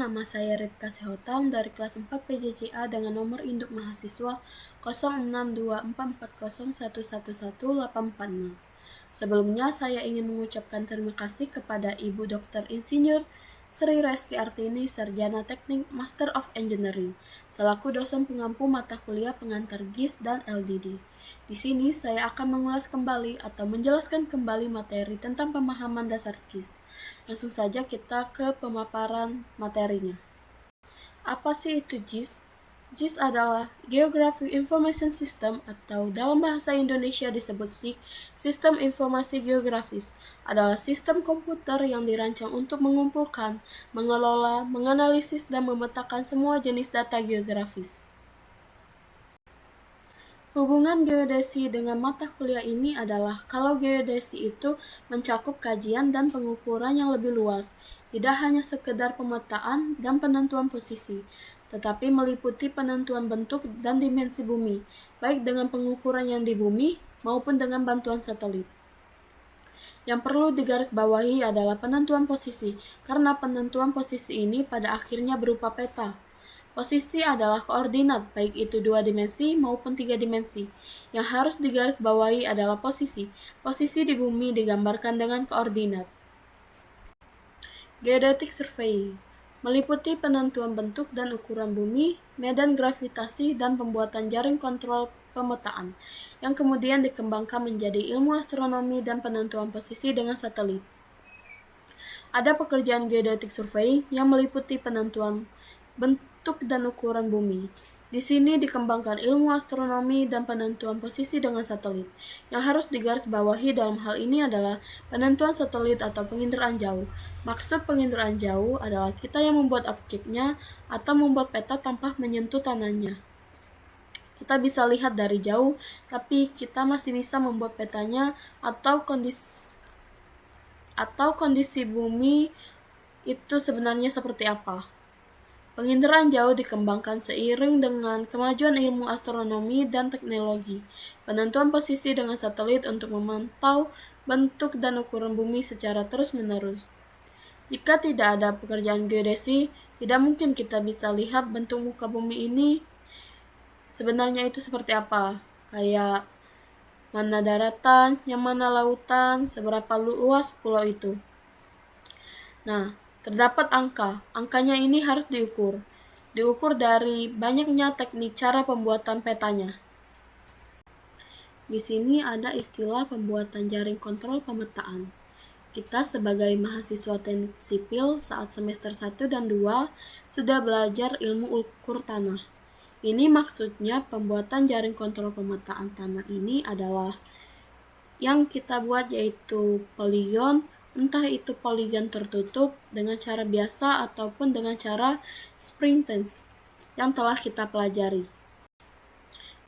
nama saya Ripka Sihotang dari kelas 4 PJCA dengan nomor induk mahasiswa 062440111846. Sebelumnya, saya ingin mengucapkan terima kasih kepada Ibu Dr. Insinyur Sri Reski Artini, Sarjana Teknik Master of Engineering, selaku dosen pengampu mata kuliah pengantar GIS dan LDD. Di sini saya akan mengulas kembali atau menjelaskan kembali materi tentang pemahaman dasar GIS. Langsung saja kita ke pemaparan materinya. Apa sih itu GIS? GIS adalah Geographic Information System atau dalam bahasa Indonesia disebut SIG. Sistem Informasi Geografis adalah sistem komputer yang dirancang untuk mengumpulkan, mengelola, menganalisis, dan memetakan semua jenis data geografis. Hubungan geodesi dengan mata kuliah ini adalah kalau geodesi itu mencakup kajian dan pengukuran yang lebih luas, tidak hanya sekedar pemetaan dan penentuan posisi, tetapi meliputi penentuan bentuk dan dimensi bumi, baik dengan pengukuran yang di bumi maupun dengan bantuan satelit. Yang perlu digarisbawahi adalah penentuan posisi, karena penentuan posisi ini pada akhirnya berupa peta. Posisi adalah koordinat, baik itu 2 dimensi maupun 3 dimensi. Yang harus digarisbawahi adalah posisi. Posisi di bumi digambarkan dengan koordinat. Geodetic survey meliputi penentuan bentuk dan ukuran bumi, medan gravitasi, dan pembuatan jaring kontrol pemetaan, yang kemudian dikembangkan menjadi ilmu astronomi dan penentuan posisi dengan satelit. Ada pekerjaan geodetic survey yang meliputi penentuan bentuk dan ukuran bumi. Di sini dikembangkan ilmu astronomi dan penentuan posisi dengan satelit. Yang harus digarisbawahi dalam hal ini adalah penentuan satelit atau penginderaan jauh. Maksud penginderaan jauh adalah kita yang membuat objeknya atau membuat peta tanpa menyentuh tanahnya. Kita bisa lihat dari jauh, tapi kita masih bisa membuat petanya atau kondisi bumi itu sebenarnya seperti apa. Penginderaan jauh dikembangkan seiring dengan kemajuan ilmu astronomi dan teknologi. Penentuan posisi dengan satelit untuk memantau bentuk dan ukuran bumi secara terus-menerus. Jika tidak ada pekerjaan geodesi, tidak mungkin kita bisa lihat bentuk muka bumi ini sebenarnya itu seperti apa. Kayak mana daratan, yang mana lautan, seberapa luas pulau itu. Nah, terdapat angka. Angkanya ini harus diukur. Diukur dari banyaknya teknik cara pembuatan petanya. Di sini ada istilah pembuatan jaring kontrol pemetaan. Kita sebagai mahasiswa teknik sipil saat semester 1 dan 2 sudah belajar ilmu ukur tanah. Ini maksudnya pembuatan jaring kontrol pemetaan tanah ini adalah yang kita buat yaitu poligon, entah itu poligon tertutup dengan cara biasa ataupun dengan cara spring tense yang telah kita pelajari.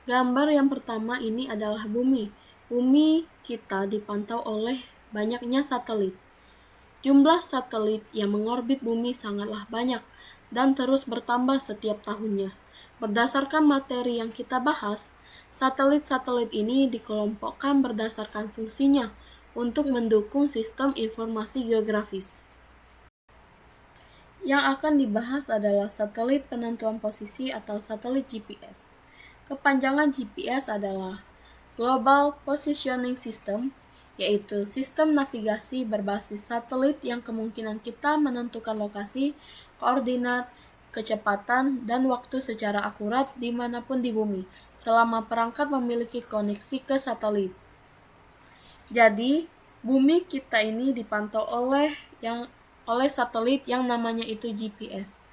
Gambar yang pertama ini adalah bumi. Bumi kita dipantau oleh banyaknya satelit. Jumlah satelit yang mengorbit bumi sangatlah banyak dan terus bertambah setiap tahunnya. Berdasarkan materi yang kita bahas, satelit-satelit ini dikelompokkan berdasarkan fungsinya untuk mendukung sistem informasi geografis. Yang akan dibahas adalah satelit penentuan posisi atau satelit GPS. Kepanjangan GPS adalah Global Positioning System, yaitu sistem navigasi berbasis satelit yang kemungkinan kita menentukan lokasi, koordinat, kecepatan, dan waktu secara akurat dimanapun di bumi, selama perangkat memiliki koneksi ke satelit. Jadi, bumi kita ini dipantau oleh satelit yang namanya itu GPS.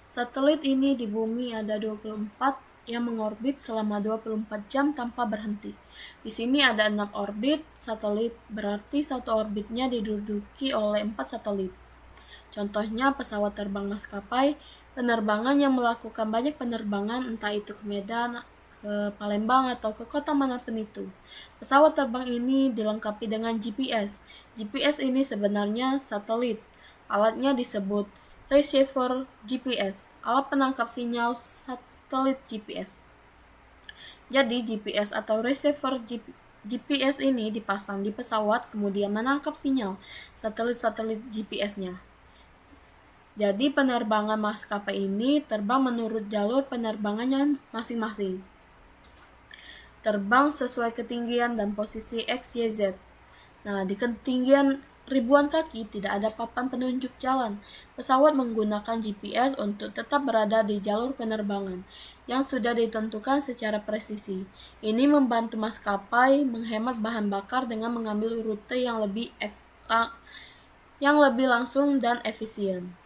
Satelit ini di bumi ada 24 yang mengorbit selama 24 jam tanpa berhenti. Di sini ada 6 orbit satelit, berarti satu orbitnya diduduki oleh 4 satelit. Contohnya pesawat terbang maskapai penerbangan yang melakukan banyak penerbangan, entah itu ke Medan, ke Palembang, atau ke kota manapun itu. Pesawat terbang ini dilengkapi dengan GPS. GPS ini sebenarnya satelit. Alatnya disebut receiver GPS, alat penangkap sinyal satelit GPS. Jadi GPS atau receiver GPS ini dipasang di pesawat kemudian menangkap sinyal satelit-satelit GPS-nya. Jadi penerbangan maskapai ini terbang menurut jalur penerbangannya masing-masing. Terbang sesuai ketinggian dan posisi X, Y, Z. Nah, di ketinggian ribuan kaki tidak ada papan penunjuk jalan. Pesawat menggunakan GPS untuk tetap berada di jalur penerbangan yang sudah ditentukan secara presisi. Ini membantu maskapai menghemat bahan bakar dengan mengambil rute yang lebih langsung dan efisien.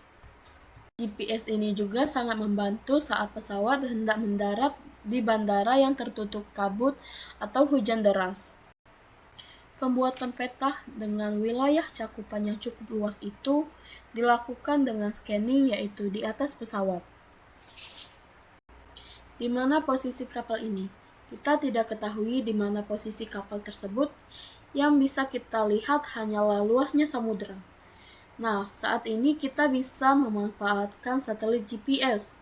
GPS ini juga sangat membantu saat pesawat hendak mendarat di bandara yang tertutup kabut atau hujan deras. Pembuatan peta dengan wilayah cakupan yang cukup luas itu dilakukan dengan scanning, yaitu di atas pesawat. Di mana posisi kapal ini? Kita tidak ketahui di mana posisi kapal tersebut. Yang bisa kita lihat hanyalah luasnya samudera. Nah, saat ini kita bisa memanfaatkan satelit GPS.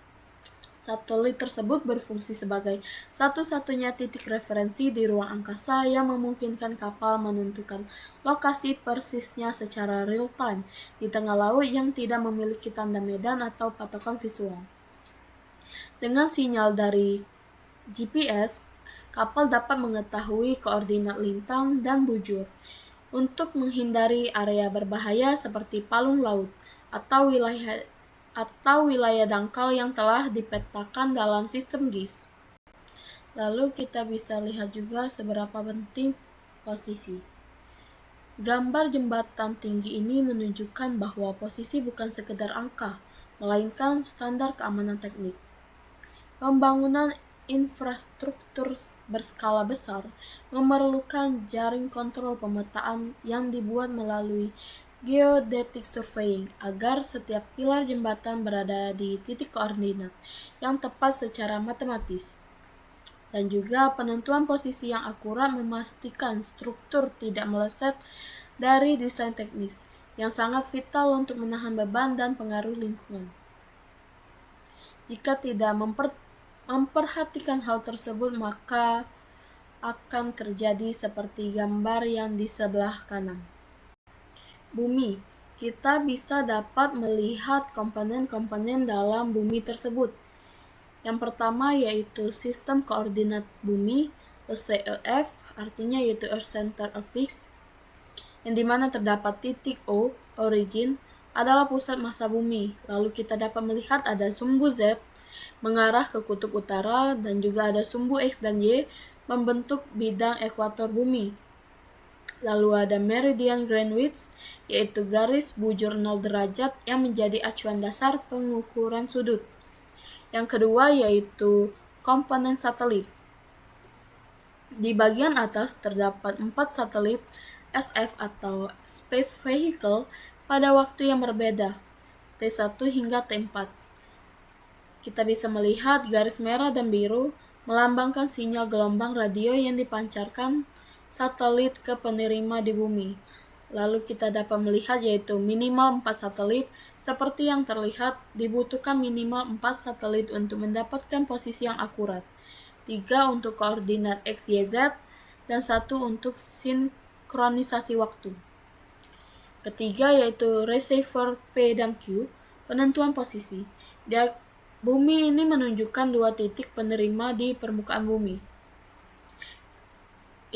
Satelit tersebut berfungsi sebagai satu-satunya titik referensi di ruang angkasa yang memungkinkan kapal menentukan lokasi persisnya secara real-time di tengah laut yang tidak memiliki tanda medan atau patokan visual. Dengan sinyal dari GPS, kapal dapat mengetahui koordinat lintang dan bujur untuk menghindari area berbahaya seperti palung laut atau wilayah dangkal yang telah dipetakan dalam sistem GIS. Lalu kita bisa lihat juga seberapa penting posisi. Gambar jembatan tinggi ini menunjukkan bahwa posisi bukan sekedar angka, melainkan standar keamanan teknik. Pembangunan infrastruktur berskala besar memerlukan jaring kontrol pemetaan yang dibuat melalui geodetic surveying agar setiap pilar jembatan berada di titik koordinat yang tepat secara matematis. Dan juga penentuan posisi yang akurat memastikan struktur tidak meleset dari desain teknis yang sangat vital untuk menahan beban dan pengaruh lingkungan. Jika tidak memperhatikan hal tersebut, maka akan terjadi seperti gambar yang di sebelah kanan. Bumi, kita bisa dapat melihat komponen-komponen dalam bumi tersebut. Yang pertama yaitu sistem koordinat bumi, CEF, artinya yaitu Earth Center of Fixed, yang dimana terdapat titik O, origin, adalah pusat massa bumi. Lalu kita dapat melihat ada sumbu Z mengarah ke kutub utara dan juga ada sumbu X dan Y membentuk bidang ekuator bumi. Lalu ada meridian Greenwich, yaitu garis bujur 0 derajat yang menjadi acuan dasar pengukuran sudut. Yang kedua yaitu komponen satelit. Di bagian atas terdapat 4 satelit SF atau Space Vehicle pada waktu yang berbeda, T1 hingga T4. Kita bisa melihat garis merah dan biru melambangkan sinyal gelombang radio yang dipancarkan satelit ke penerima di bumi. Lalu kita dapat melihat yaitu minimal 4 satelit. Seperti yang terlihat, dibutuhkan minimal 4 satelit untuk mendapatkan posisi yang akurat. 3 untuk koordinat X, Y, Z, dan 1 untuk sinkronisasi waktu. Ketiga yaitu receiver P dan Q, penentuan posisi. Bumi ini menunjukkan 2 titik penerima di permukaan bumi.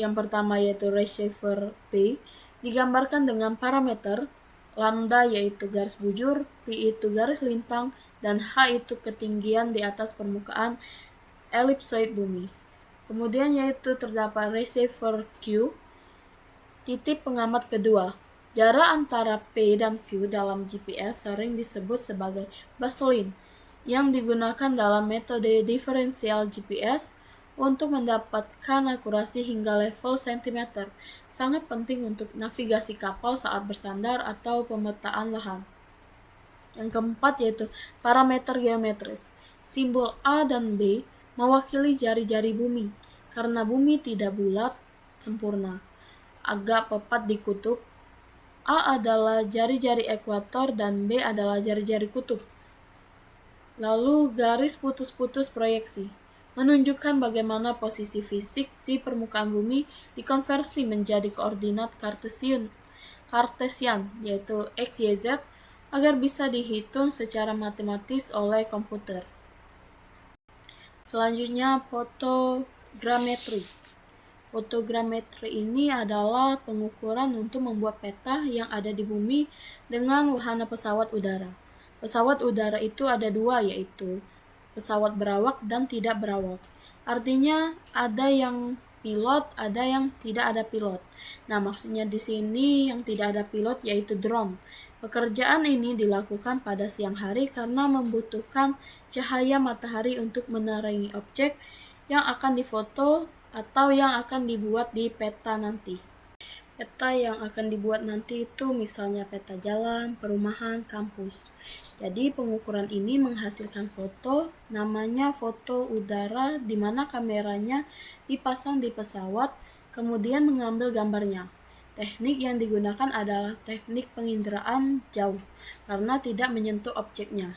Yang pertama yaitu receiver P, digambarkan dengan parameter lambda yaitu garis bujur, P itu garis lintang, dan H itu ketinggian di atas permukaan elipsoid bumi. Kemudian yaitu terdapat receiver Q, titik pengamat kedua. Jarak antara P dan Q dalam GPS sering disebut sebagai baseline, yang digunakan dalam metode diferensial GPS untuk mendapatkan akurasi hingga level cm. Sangat penting untuk navigasi kapal saat bersandar atau pemetaan lahan. Yang keempat yaitu parameter geometris. Simbol A dan B mewakili jari-jari bumi. Karena bumi tidak bulat sempurna, agak pepat di kutub, A adalah jari-jari ekuator dan B adalah jari-jari kutub. Lalu garis putus-putus proyeksi menunjukkan bagaimana posisi fisik di permukaan bumi dikonversi menjadi koordinat Kartesian, yaitu X, Y, Z, agar bisa dihitung secara matematis oleh komputer. Selanjutnya, fotogrametri. Fotogrametri ini adalah pengukuran untuk membuat peta yang ada di bumi dengan wahana pesawat udara. Pesawat udara itu ada dua, yaitu pesawat berawak dan tidak berawak. Artinya ada yang pilot, ada yang tidak ada pilot. Nah, maksudnya di sini yang tidak ada pilot yaitu drone. Pekerjaan ini dilakukan pada siang hari karena membutuhkan cahaya matahari untuk menerangi objek yang akan difoto atau yang akan dibuat di peta nanti. Peta yang akan dibuat nanti itu misalnya peta jalan, perumahan, kampus. Jadi pengukuran ini menghasilkan foto, namanya foto udara, di mana kameranya dipasang di pesawat, kemudian mengambil gambarnya. Teknik yang digunakan adalah teknik penginderaan jauh, karena tidak menyentuh objeknya.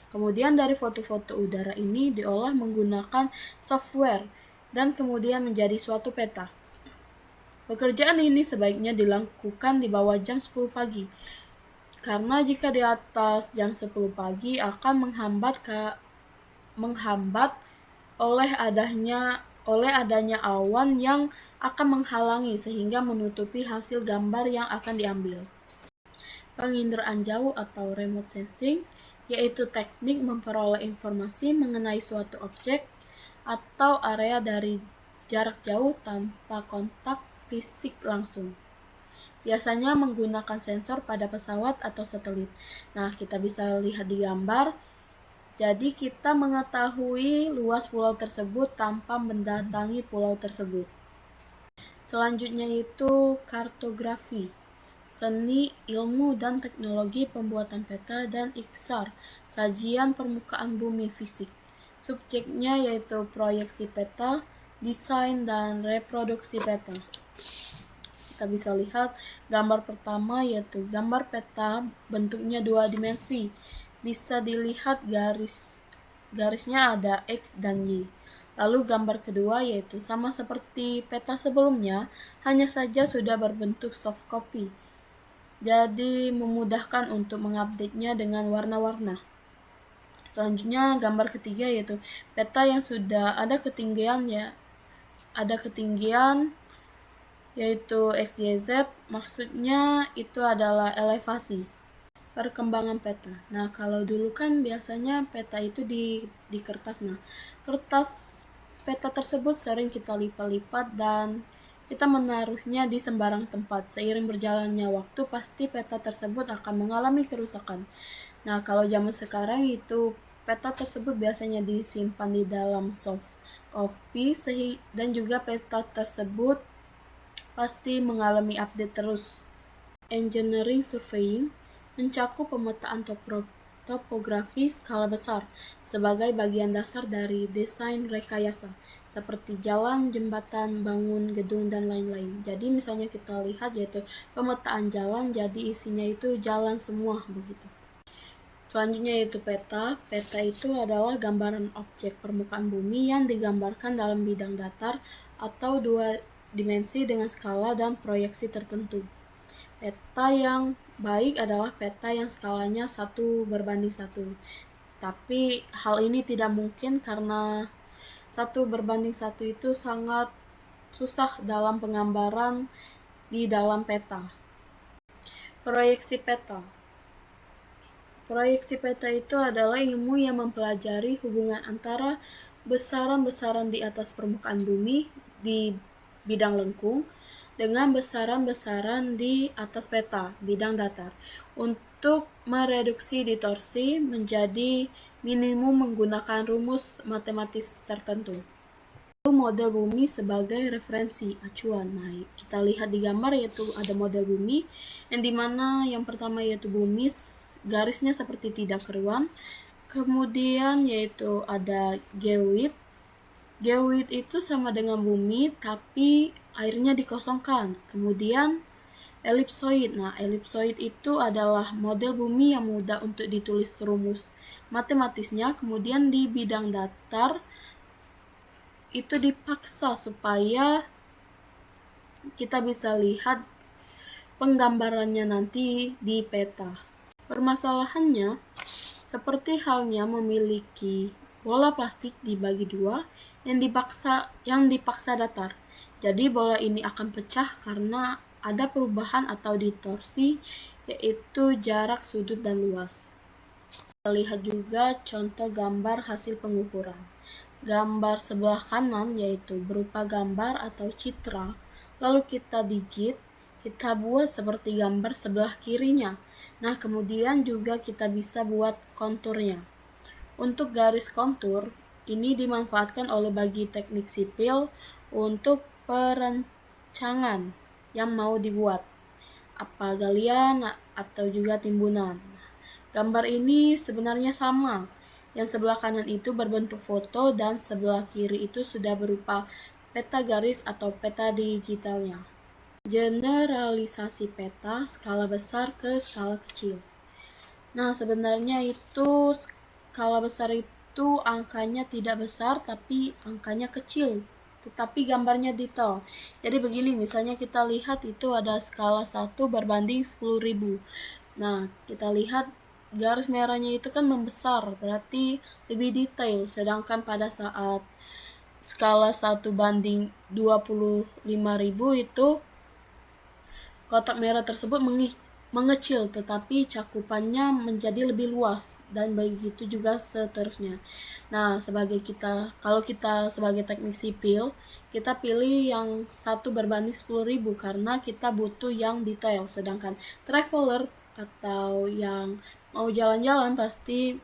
Kemudian dari foto-foto udara ini diolah menggunakan software, dan kemudian menjadi suatu peta. Pekerjaan ini sebaiknya dilakukan di bawah jam 10 pagi, karena jika di atas jam 10 pagi akan menghambat oleh adanya awan yang akan menghalangi sehingga menutupi hasil gambar yang akan diambil. Penginderaan jauh atau remote sensing yaitu teknik memperoleh informasi mengenai suatu objek atau area dari jarak jauh tanpa kontak fisik langsung. Biasanya menggunakan sensor pada pesawat atau satelit. Nah, kita bisa lihat di gambar. Jadi kita mengetahui luas pulau tersebut tanpa mendatangi pulau tersebut. Selanjutnya itu kartografi. Seni, ilmu, dan teknologi pembuatan peta dan iksar, sajian permukaan bumi fisik. Subjeknya yaitu proyeksi peta, desain, dan reproduksi peta. Kita bisa lihat gambar pertama yaitu gambar peta, bentuknya 2 dimensi. Bisa dilihat garisnya ada X dan Y. Lalu gambar kedua yaitu sama seperti peta sebelumnya, hanya saja sudah berbentuk soft copy. Jadi memudahkan untuk mengupdate-nya dengan warna-warna. Selanjutnya gambar ketiga yaitu peta yang sudah ada ketinggian yaitu XYZ, maksudnya itu adalah elevasi. Perkembangan peta. Nah, kalau dulu kan biasanya peta itu di kertas. Nah, kertas peta tersebut sering kita lipat-lipat dan kita menaruhnya di sembarang tempat. Seiring berjalannya waktu, pasti peta tersebut akan mengalami kerusakan. Nah, kalau zaman sekarang itu peta tersebut biasanya disimpan di dalam soft copy dan juga peta tersebut pasti mengalami update terus. Engineering surveying mencakup pemetaan topografi skala besar sebagai bagian dasar dari desain rekayasa, seperti jalan, jembatan, bangun, gedung, dan lain-lain. Jadi misalnya kita lihat yaitu pemetaan jalan, jadi isinya itu jalan semua begitu. Selanjutnya yaitu peta. Peta itu adalah gambaran objek permukaan bumi yang digambarkan dalam bidang datar atau 2 dimensi dengan skala dan proyeksi tertentu. Peta yang baik adalah peta yang skalanya 1:1. Tapi hal ini tidak mungkin karena 1:1 itu sangat susah dalam penggambaran di dalam peta. Proyeksi peta. Proyeksi peta itu adalah ilmu yang mempelajari hubungan antara besaran-besaran di atas permukaan bumi di bidang lengkung dengan besaran-besaran di atas peta, bidang datar, untuk mereduksi distorsi menjadi minimum menggunakan rumus matematis tertentu. Model bumi sebagai referensi acuan. Nah, kita lihat di gambar yaitu ada model bumi yang dimana yang pertama yaitu bumi garisnya seperti tidak keruan, kemudian yaitu ada geoid. Geoid itu sama dengan bumi tapi airnya dikosongkan. Kemudian elipsoid. Nah, elipsoid itu adalah model bumi yang mudah untuk ditulis rumus matematisnya. Kemudian di bidang datar itu dipaksa supaya kita bisa lihat penggambarannya nanti di peta. Permasalahannya, seperti halnya memiliki bola plastik dibagi dua yang dipaksa datar. Jadi bola ini akan pecah karena ada perubahan atau distorsi, yaitu jarak, sudut, dan luas. Kita lihat juga contoh gambar hasil pengukuran. Gambar sebelah kanan yaitu berupa gambar atau citra, lalu kita kita buat seperti gambar sebelah kirinya. Nah, kemudian juga kita bisa buat konturnya. Untuk garis kontur, ini dimanfaatkan oleh bagi teknik sipil untuk perencangan yang mau dibuat, apa galian atau juga timbunan. Gambar ini sebenarnya sama. Yang sebelah kanan itu berbentuk foto dan sebelah kiri itu sudah berupa peta garis atau peta digitalnya. Generalisasi peta skala besar ke skala kecil. Nah, sebenarnya itu skala besar itu angkanya tidak besar tapi angkanya kecil, tetapi gambarnya detail. Jadi begini, misalnya kita lihat itu ada skala 1 berbanding 10.000. Nah, kita lihat garis merahnya itu kan membesar, berarti lebih detail. Sedangkan pada saat skala 1 banding 25.000 itu kotak merah tersebut mengecil, tetapi cakupannya menjadi lebih luas, dan begitu juga seterusnya. Nah, kalau kita sebagai teknik sipil, kita pilih yang 1 berbanding 10.000 karena kita butuh yang detail, sedangkan traveler atau yang mau jalan-jalan pasti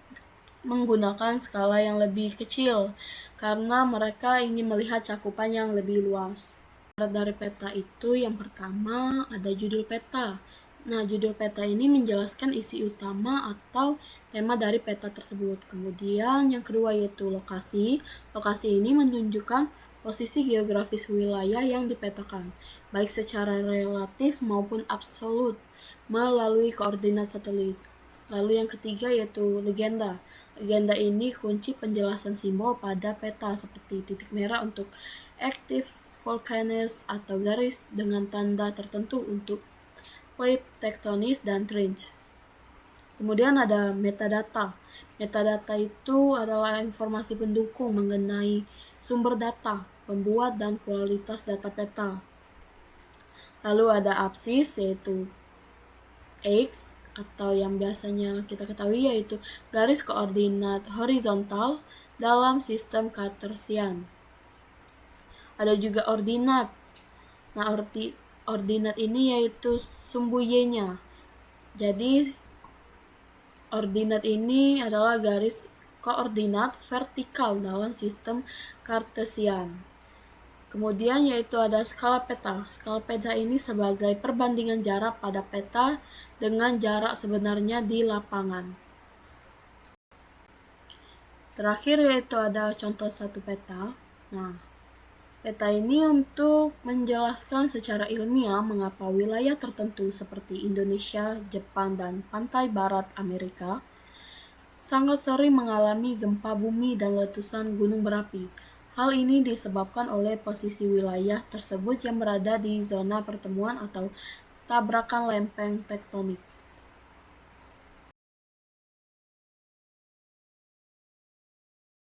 menggunakan skala yang lebih kecil karena mereka ingin melihat cakupan yang lebih luas. Dari peta itu yang pertama ada judul peta. Nah, judul peta ini menjelaskan isi utama atau tema dari peta tersebut. Kemudian yang kedua yaitu lokasi. Lokasi ini menunjukkan posisi geografis wilayah yang dipetakan, baik secara relatif maupun absolut melalui koordinat satelit. Lalu yang ketiga yaitu legenda. Legenda ini kunci penjelasan simbol pada peta seperti titik merah untuk active volcanoes atau garis dengan tanda tertentu untuk plate tektonis dan trench. Kemudian ada metadata. Metadata itu adalah informasi pendukung mengenai sumber data, pembuat, dan kualitas data peta. Lalu ada absis yaitu X atau yang biasanya kita ketahui yaitu garis koordinat horizontal dalam sistem Cartesian. Ada juga ordinat. Nah, ordinat ini yaitu sumbu Y-nya. Jadi, ordinat ini adalah garis koordinat vertikal dalam sistem Cartesian. Kemudian yaitu ada skala peta. Skala peta ini sebagai perbandingan jarak pada peta dengan jarak sebenarnya di lapangan. Terakhir yaitu ada contoh satu peta. Nah, peta ini untuk menjelaskan secara ilmiah mengapa wilayah tertentu seperti Indonesia, Jepang, dan pantai barat Amerika sangat sering mengalami gempa bumi dan letusan gunung berapi. Hal ini disebabkan oleh posisi wilayah tersebut yang berada di zona pertemuan atau tabrakan lempeng tektonik.